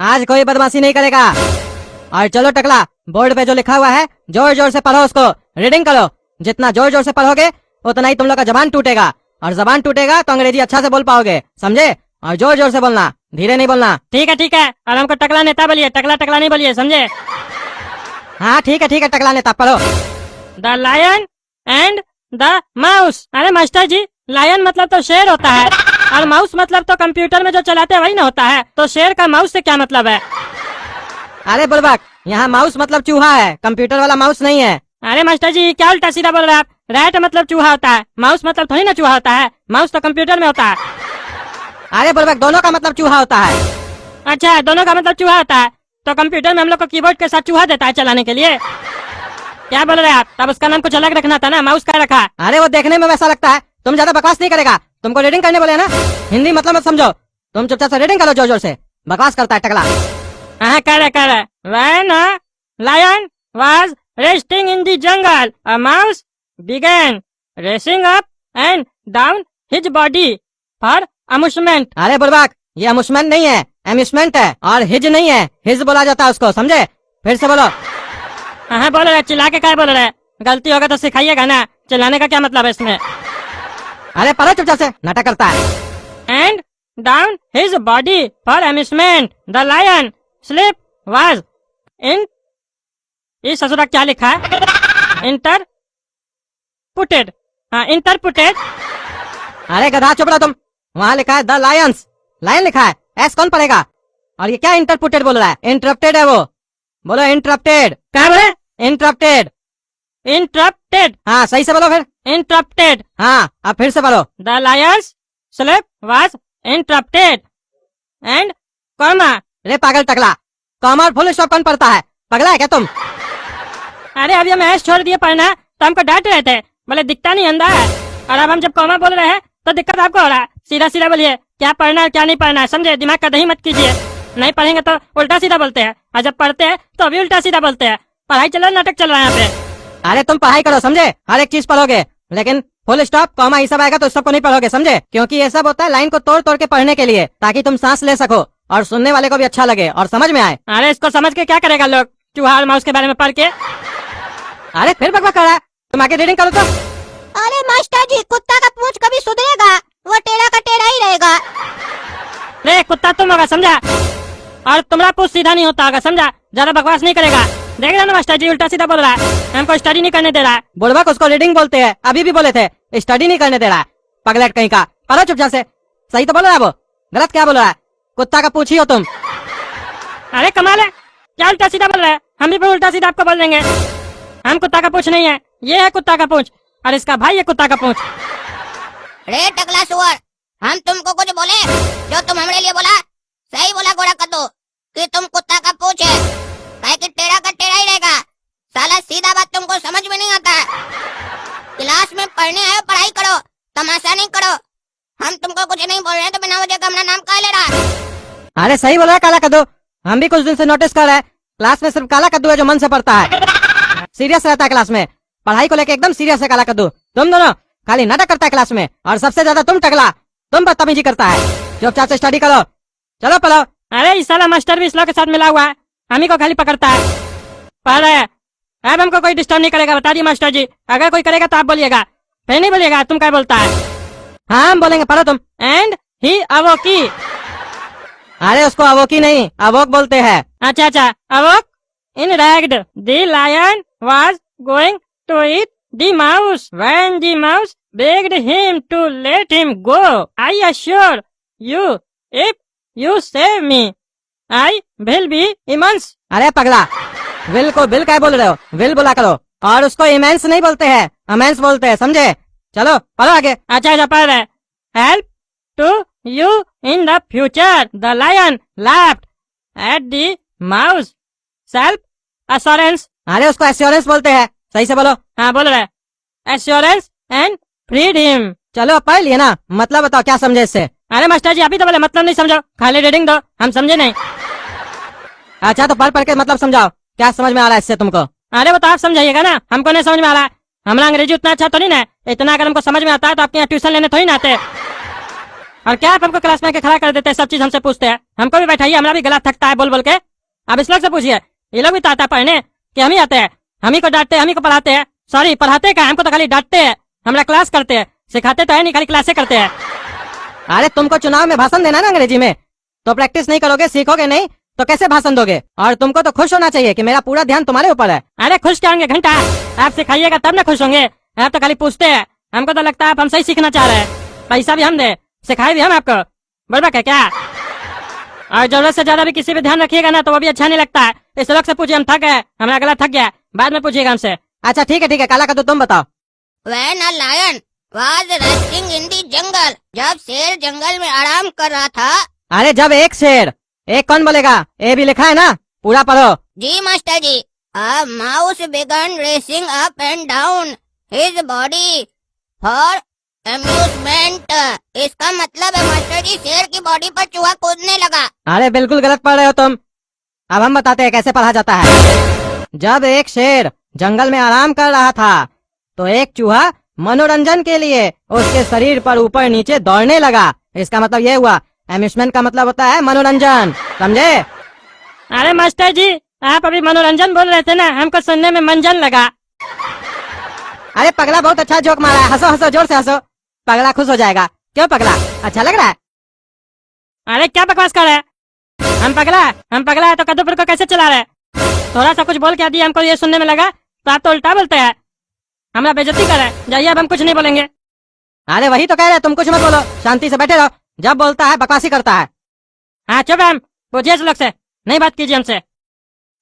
आज कोई बदमाशी नहीं करेगा। और चलो टकला, बोर्ड पे जो लिखा हुआ है जोर जोर से पढ़ो, उसको रीडिंग करो। जितना जोर जोर से पढ़ोगे उतना ही तुम लोग का जबान टूटेगा, और जबान टूटेगा तो अंग्रेजी अच्छा से बोल पाओगे, समझे? और जोर जोर से बोलना, धीरे नहीं बोलना। ठीक है। और हमको टकला नेता बोलिए, टकला टकला नहीं बोलिए, समझे? हाँ ठीक है टकला नेता, पढ़ो। The lion and the mouse. अरे मास्टर जी, लायन मतलब तो शेर होता है, और माउस मतलब तो कंप्यूटर में जो चलाते हैं वही ना होता है, तो शेर का माउस से क्या मतलब है? अरे बुड़बक, यहाँ माउस मतलब चूहा है, कंप्यूटर वाला माउस नहीं है। अरे मास्टर जी, क्या उल्टा सीधा बोल रहे हैं आप? रैट मतलब चूहा होता है, माउस मतलब थोड़ी ना चूहा होता है, माउस तो कंप्यूटर में होता है। अरे बुड़बक, दोनों का मतलब चूहा होता है। अच्छा, दोनों का मतलब चूहा होता है, तो कंप्यूटर में हम लोग को कीबोर्ड के साथ चूहा देता है चलाने के लिए? क्या बोल रहे हैं आप? तब उसका नाम कुछ अलग रखना था ना, माउस का रखा। अरे वो देखने में वैसा लगता है, तुम ज्यादा बकवास नहीं करेगा। तुमको रीडिंग करने बोले ना, हिंदी मतलब मत समझो। तुम चुपचाप से रीडिंग करो जोर जोर से, बकवास करता है टकला। हाँ, कर रहे। When a lion was resting in the jungle, a mouse began racing up and down his body for amusement. अरे बुड़बक, ये अम्यूजमेंट नहीं है, एम्यूजमेंट है, और हिज नहीं है, हिज बोला जाता है उसको, समझे? फिर से बोलो। हाँ, बोल रहे, चिल्ला के क्या बोल रहे? गलती होगा तो सिखाइएगा ना, चिल्लाने का क्या मतलब है इसमें? अरे पढ़ो चुपचाप से, नाटक करता है। And down his body for amusement, the lion sleep was in, इस ससुरा क्या लिखा है? इंटरपुटेड। हाँ, इंटरपुटेड। अरे गधा, चुप रहो तुम। वहाँ लिखा है द लायंस, लायन लिखा है, एस कौन पढ़ेगा? और ये क्या इंटरपुटेड बोल रहा है? इंटरप्टेड है वो, बोलो इंटरप्टेड। क्या बोले? इंटरप्टेड। इंटरप्टेड। हाँ सही से बोलो फिर। इंटरप्टेड। हाँ अब फिर से बोलो। The Lions sleep was interrupted and comma. रे पागल टकला, कॉमा और फुल स्टॉप कौन पढ़ता है? पगला है क्या तुम? अरे अभी हम ऐश छोड़ दिए पढ़ना तो हमको डांट रहे थे, बोले दिखता नहीं अंधा है, और अब हम जब कॉमा बोल रहे हैं तो दिक्कत आपको हो रहा है। सीधा सीधा बोलिए, क्या पढ़ना है क्या नहीं पढ़ना है, समझे? दिमाग का दही मत कीजिए। नहीं पढ़ेंगे तो उल्टा सीधा बोलते हैं, और जब पढ़ते हैं तो अभी उल्टा सीधा बोलते हैं। पढ़ाई चल रहा है, नाटक चल रहा है यहाँ पे। अरे तुम पढ़ाई करो, समझे? हर एक चीज पढ़ोगे, लेकिन फुल स्टॉप कॉमा ये सब आएगा तो सबको नहीं पढ़ोगे, समझे? क्योंकि ये सब होता है लाइन को तोड़ तोड़ के पढ़ने के लिए, ताकि तुम सांस ले सको और सुनने वाले को भी अच्छा लगे और समझ में आए। अरे इसको समझ के क्या करेगा लोग, चूहा और माउस के बारे में पढ़ के? अरे फिर बकवास कर रहा है, तुम आगे रीडिंग करो तो। अरे मास्टर जी, कुत्ता का पूंछ कभी सुधरेगा? वो टेढ़ा का टेढ़ा ही रहेगा। रे कुत्ता तुम होगा, समझा? और तुम्हारा पूछ सीधा नहीं होता होगा, समझा? ज्यादा बकवास नहीं करेगा। देख रहे ना मास्टर जी, उल्टा सीधा बोल रहा है, हमको स्टडी नहीं करने दे रहा है। बुड़बक, उसको रीडिंग बोलते हैं, अभी भी बोले थे, स्टडी नहीं करने दे रहा है। पगलेट कहीं का, पढ़ो चुपचाप से। सही तो बोल रहा है वो, गलत क्या बोल रहा है? कुत्ता का पूछी हो तुम। अरे कमाल है, क्या उल्टा सीधा बोल रहा है? हम भी उल्टा सीधा आपको बोल देंगे। हम कुत्ता का पूछ नहीं है, ये है कुत्ता का पूछ, और इसका भाई है कुत्ता का पूछ। रे टकला सुअर, हम तुमको कुछ बोले जो तुम हमारे लिए बोला? सही बोला गोरा कद्दू कि तुम कुत्ता का पूछ है, काहे कि टेढ़ा का टेढ़ा ही रहेगा। साला सीधा बात तुमको समझ में नहीं आता है। क्लास में पढ़ने आए, पढ़ाई करो, तमाशा नहीं करो। हम तुमको कुछ नहीं बोल रहे हैं तो बिना वजह का अपना नाम कहा ले रहा है। अरे सही बोल रहा है काला कद्दू, हम भी कुछ दिन से नोटिस कर रहे हैं, क्लास में सिर्फ काला कद्दू है जो मन से पढ़ता है, सीरियस रहता है क्लास में, पढ़ाई को लेके एकदम सीरियस है काला कद्दू। तुम दोनों खाली नाटक करता है क्लास में, और सबसे ज्यादा तुम टकला, तुम बदतमीजी करता है। चुपचाप से स्टडी करो, चलो पढ़ो। अरे इस साला मास्टर भी इस लोग के साथ मिला हुआ है, हम ही को खाली पकड़ता है। पढ़ रहे हैं, अब हमको कोई डिस्टर्ब नहीं करेगा, बता दिए मास्टर जी। अगर कोई करेगा तो आप बोलिएगा, फिर नहीं बोलिएगा। तुम क्या बोलता है? हाँ हम बोलेंगे, पढ़ो तुम। And he awoke. अरे उसको अवोकी नहीं, अवोक बोलते हैं। अच्छा, awoke in raged the lion was going to eat the mouse when the mouse begged him to let him go. I assure you, if you save me, I will be immense. अरे पगला, will को bill क्या बोल रहे हो? Will बोला करो, और उसको इमेंस नहीं बोलते हैं, अमेंस बोलते हैं, समझे? चलो पढ़ो आगे। अच्छा पढ़ रहे। Help to you in the future. The lion laughed at the mouse. Self assurance. अरे उसको एश्योरेंस बोलते हैं, सही से बोलो। हाँ बोल रहे। Assurance and freed him. चलो अब पढ़ लिए ना, मतलब बताओ क्या समझे इससे? अरे मास्टर जी अभी तो बोले मतलब नहीं समझो, खाली रीडिंग दो, हम समझे नहीं। अच्छा तो पढ़ पढ़ के मतलब समझाओ, क्या समझ में आ रहा है इससे तुमको? अरे वो तो आप समझाइएगा ना, हमको नहीं समझ में आ रहा है। हमारा अंग्रेजी उतना अच्छा थोड़ी ना, इतना अगर हमको समझ में आता है तो आपके यहाँ ट्यूशन लेने थोड़ी ना आते। और क्या आप हमको क्लास में आके खड़ा कर देते हैं, सब चीज हमसे पूछते हैं। हमको भी बैठाइए, हमारा भी गला थकता है बोल बोल के। अब इस लोग से पूछिए, ये लोग भी तो आता है पढ़ने कि हम ही आते हैं, हम ही को डांटते हैं, हम ही को पढ़ाते हैं। सॉरी, पढ़ाते का हमको तो खाली डांटते हैं, हमारा क्लास करते हैं, सिखाते तो है नहीं, खाली क्लासे करते हैं। अरे तुमको चुनाव में भाषण देना है ना अंग्रेजी में, तो प्रैक्टिस नहीं करोगे, सीखोगे नहीं तो कैसे भाषण दोगे? और तुमको तो खुश होना चाहिए कि मेरा पूरा ध्यान तुम्हारे ऊपर है। अरे खुश क्या होंगे घंटा, आप सिखाइएगा तब ना खुश होंगे। आप तो खाली पूछते हैं, हमको तो लगता है आप हमसे ही सीखना चाह रहे हैं। पैसा भी हम दे, सिखाए भी हम आपको, बर्बाद है क्या? और जरूरत से ज्यादा भी किसी पे ध्यान रखिएगा ना तो वो भी अच्छा नहीं लगता है। इस लोग से पूछिए, हम थक गए, हमारा गला थक गया, बाद में पूछिएगा हमसे। अच्छा ठीक है, काला कद्दू तुम बताओ। When a lion was resting in the jungle, जब शेर जंगल में आराम कर रहा था। अरे जब एक शेर, एक कौन बोलेगा? ए भी लिखा है ना, पूरा पढ़ो। जी master ji. A mouse began racing up and down his body for amusement। इसका मतलब है मास्टर जी, शेर की बॉडी पर चूहा कूदने लगा। अरे बिल्कुल गलत पढ़ रहे हो तुम। अब हम बताते हैं कैसे पढ़ा जाता है। जब एक शेर जंगल में आराम कर रहा था तो एक चूहा मनोरंजन के लिए उसके शरीर पर ऊपर नीचे दौड़ने लगा। इसका मतलब ये हुआ, एम्यूजमेंट का मतलब होता है मनोरंजन, समझे? अरे मास्टर जी, आप अभी मनोरंजन बोल रहे थे ना, हमको सुनने में मंजन लगा। अरे पगला बहुत अच्छा जोक मारा है, हंसो हंसो, जोर से हंसो, पगला खुश हो जाएगा। क्यों पगला, अच्छा लग रहा है? अरे क्या बकवास कर रहे हैं? हम पगला है तो कद्दूपुर को कैसे चला रहे हैं? थोड़ा सा कुछ बोल के दिया, हमको ये सुनने में लगा तो आप तो उल्टा बोलते हैं, हमारा बेइज्जती कर रहे हैं। जाइए, अब हम कुछ नहीं बोलेंगे। अरे वही तो कह रहे हैं, तुम कुछ मत बोलो, शांति से बैठे रहो। जब बोलता है बकवासी करता है। हाँ चुप हम, पूछिए इस लोग से, नहीं बात कीजिए हमसे।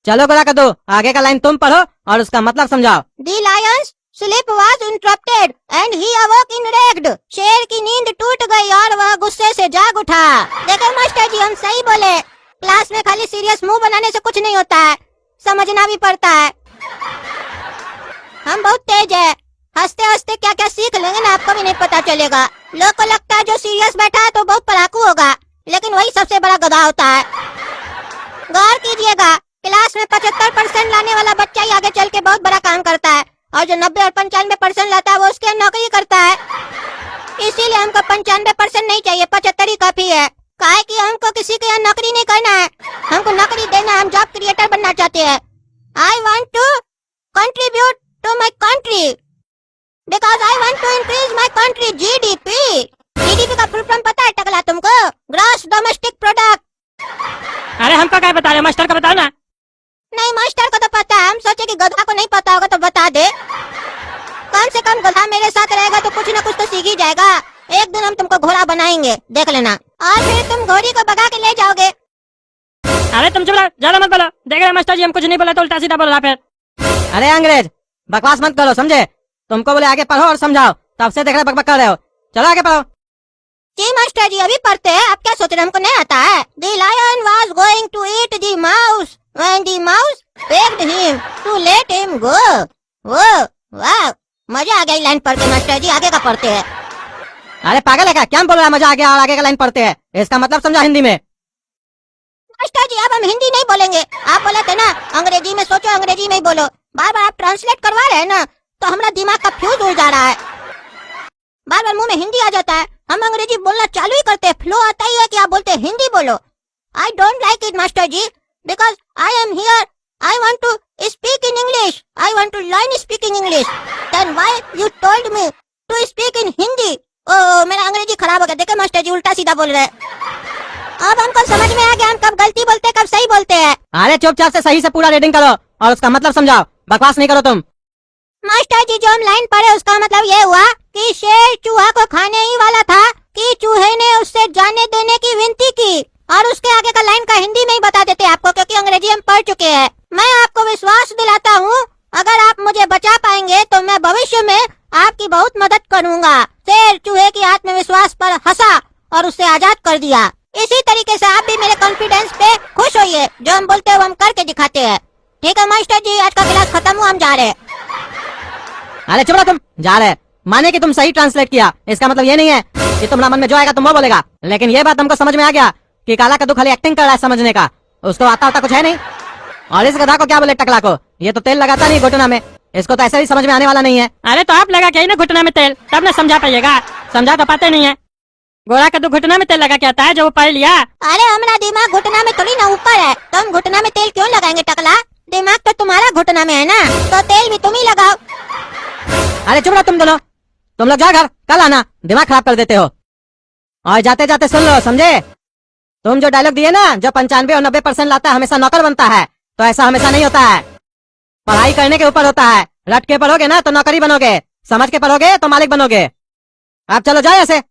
चलो गोरा कद्दू, आगे का लाइन तुम पढ़ो और उसका मतलब समझाओ। The lion's sleep was interrupted and he awoke enraged। शेर की नींद टूट गई और वह गुस्से से जाग उठा। देखो मास्टर जी, हम सही बोले, क्लास में खाली सीरियस मुंह बनाने से कुछ नहीं होता है, समझना भी पड़ता है। हम बहुत तेज है, हंसते हंसते क्या क्या सीख लेंगे ना, आपको भी नहीं पता चलेगा। लोग को लगता है जो सीरियस बैठा है तो बहुत पढ़ाकू होगा, लेकिन वही सबसे बड़ा गधा होता है। गौर कीजिएगा, क्लास में 75% लाने वाला बच्चा ही आगे चल के बहुत बड़ा काम करता है, और जो 90 और 95% लाता है वो उसके नौकरी करता है। इसीलिए हमको 95% नहीं चाहिए, 75 ही काफी है। काहे कि हमको किसी के यहाँ नौकरी नहीं करना है, हमको नौकरी देना है, हम जॉब क्रिएटर बनना चाहते हैं। I want to contribute to my country because I want to increase my country GDP। GDP का फुल फॉर्म पता है टकला तुमको? Gross domestic product. अरे हमको क्या बता रहे हो, मास्टर को बताओ ना। नहीं, मास्टर को तो पता है, हम सोचे कि गधा को नहीं पता होगा तो बता दे। कम से कम गधा मेरे साथ रहेगा तो कुछ न कुछ तो सीख ही जाएगा। एक दिन हम तुमको घोड़ा बनाएंगे, देख लेना, और फिर तुम घोड़ी को भगा के ले जाओगे। अरे तुम चुप रहो, ज्यादा मत बोलो। देख रहे मास्टर जी, हम कुछ नहीं बोला तो उल्टा सीधा बोल रहा फिर। अरे अंग्रेज, बकवास मत करो, समझे? तुमको बोले आगे पढ़ो और समझाओ, तब से देख रहे बकबक कर रहे हो। चलो आगे पढ़ो। जी मास्टर जी, अभी पढ़ते हैं, आप क्या सोच रहे हैं हमको नहीं आता है? The lion was going to eat the mouse when the mouse begged him to let him go। वाह, मजा आ गई लाइन पढ़ के मास्टर जी, आगे का पढ़ते हैं। अरे पागल है क्या, क्या बोल रहा है? मजा आ गया और आगे का लाइन पढ़ते हैं, इसका मतलब समझा हिंदी में। मास्टर जी, अब हम हिंदी नहीं बोलेंगे, आप बोले थे ना अंग्रेजी में सोचो, अंग्रेजी में ही बोलो। बार बार आप ट्रांसलेट करवा रहे हैं ना, तो हमारा दिमाग का फ्यूज उड़ जा रहा है, बार बार मुंह में हिंदी आ जाता है। हम अंग्रेजी बोलना चालू ही करते हैं, फ्लो आता ही है कि आप बोलते हैं हिंदी बोलो। I don't like it master ji, because I am here, I want to speak in English, I want to learn speaking English, then why you told me to speak in Hindi. ओ, मेरा अंग्रेजी खराब हो गया। देखे मास्टर जी, उल्टा सीधा बोल रहे हैं। अब हमको समझ में आ गया हम कब गलती बोलते हैं, कब सही बोलते हैं। अरे चुपचाप से सही से पूरा रीडिंग करो और उसका मतलब समझाओ, बकवास नहीं करो तुम। मास्टर जी, जो हम लाइन पढ़े उसका मतलब ये हुआ कि शेर चूहा को खाने ही वाला था कि चूहे ने उससे जाने देने की विनती की, और उसके आगे का लाइन का हिंदी में ही बता देते आपको, क्योंकि अंग्रेजी हम पढ़ चुके हैं। मैं आपको विश्वास दिलाता हूँ, अगर आप मुझे बचा पाएंगे तो मैं भविष्य में आपकी बहुत मदद करूँगा। शेर चूहे की आत्मविश्वास पर हंसा और उसे आजाद कर दिया। इसी तरीके से आप भी मेरे कॉन्फिडेंस पे खुश होइए, जो हम बोलते हैं वो हम करके दिखाते हैं। ठीक है मास्टर जी, आज का क्लास खत्म हुआ, हम जा रहे हैं। अरे चुप रहो तुम, जा रहे। माने कि तुम सही ट्रांसलेट किया, इसका मतलब ये नहीं है कि तुम्हारा मन में जो आएगा तुम वो बोलेगा, लेकिन ये बात हमको समझ में आ गया कि काला कद्दू खाली एक्टिंग कर रहा है समझने का, उसको आता होता कुछ है नहीं। और इस गधा को क्या बोले, टकला को, ये तो तेल लगाता नहीं घुटना में, इसको तो ऐसे ही समझ में आने वाला नहीं है। अरे तो आप लगा के ही ना घुटना में तेल, तब ना समझा पाइएगा, समझा तो पाते नहीं है। गोरा कद्दू घुटना में तेल लगा के आता है जो वो पढ़ लिया। अरे हमारा दिमाग घुटना में थोड़ी ना ऊपर है, तुम घुटना में तेल क्यों लगाएंगे टकला? दिमाग तो तुम्हारा घुटना में है ना, तो तेल भी तुम ही लगाओ। अरे चुप रहो तुम दोनों, तुम लोग जाओ घर, कल आना, दिमाग खराब कर देते हो। और जाते जाते सुन लो, समझे? तुम जो डायलॉग दिए ना, जो 95 और 90% लाता है हमेशा नौकर बनता है, तो ऐसा हमेशा नहीं होता है। पढ़ाई करने के ऊपर होता है, रट के पढ़ोगे ना तो नौकरी बनोगे, समझ के पढ़ोगे तो मालिक बनोगे। आप चलो जाओ ऐसे।